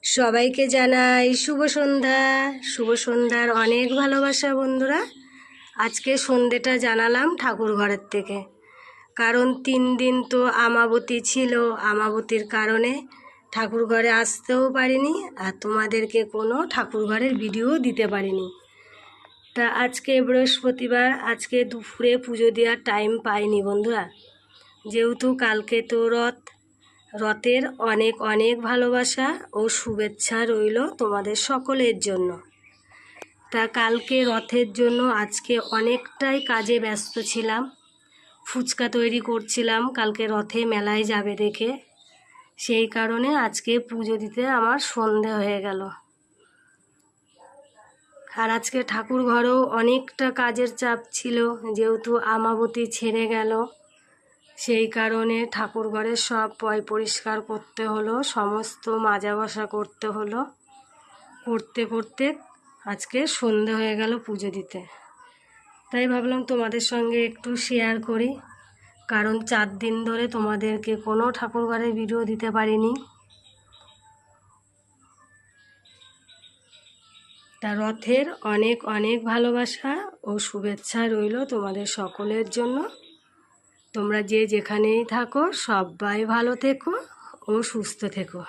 সবাইকে জানাই শুভ সন্ধ্যা। শুভ সন্ধ্যার অনেক ভালোবাসা বন্ধুরা। আজকে সন্ধ্যেটা জানালাম ঠাকুর ঘরের থেকে, কারণ 3 দিন তো আমাবতী ছিল। আমাবতীর কারণে ঠাকুর ঘরে আসতেও পারিনি, আর তোমাদেরকে কোনো ঠাকুর ঘরের ভিডিও দিতে পারিনি। তা আজকে বৃহস্পতিবার, আজকে দুপুরে পুজো দেওয়ার টাইম পাইনি বন্ধুরা, যেহেতু কালকে তো রথের অনেক অনেক ভালোবাসা ও শুভেচ্ছা রইল তোমাদের সকলের জন্য। তা কালকে রথের জন্য আজকে অনেকটাই কাজে ব্যস্ত ছিলাম। ফুচকা তৈরি করছিলাম, কালকে রথে মেলায় যাবে দেখে, সেই কারণে আজকে পুজো দিতে আমার সন্ধে হয়ে গেল। আর আজকে ঠাকুর ঘরেও অনেকটা কাজের চাপ ছিল, যেহেতু আমাবতী ছেড়ে গেল, সেই কারণে ঠাকুর ঘরের সব পরিষ্কার করতে হলো, সমস্ত মাজা ঘষা করতে হলো। করতে করতে আজকে সন্ধে হয়ে গেল পুজো দিতে। তাই ভাবলাম তোমাদের সঙ্গে একটু শেয়ার করি, কারণ 4 দিন ধরে তোমাদেরকে কোনো ঠাকুর ঘরের ভিডিও দিতে পারিনি। তা রথের অনেক অনেক ভালোবাসা ও শুভেচ্ছা রইল তোমাদের সকলের জন্য। তোমরা যে যেখানেই থাকো সবাই ভালো থেকো ও সুস্থ থেকো।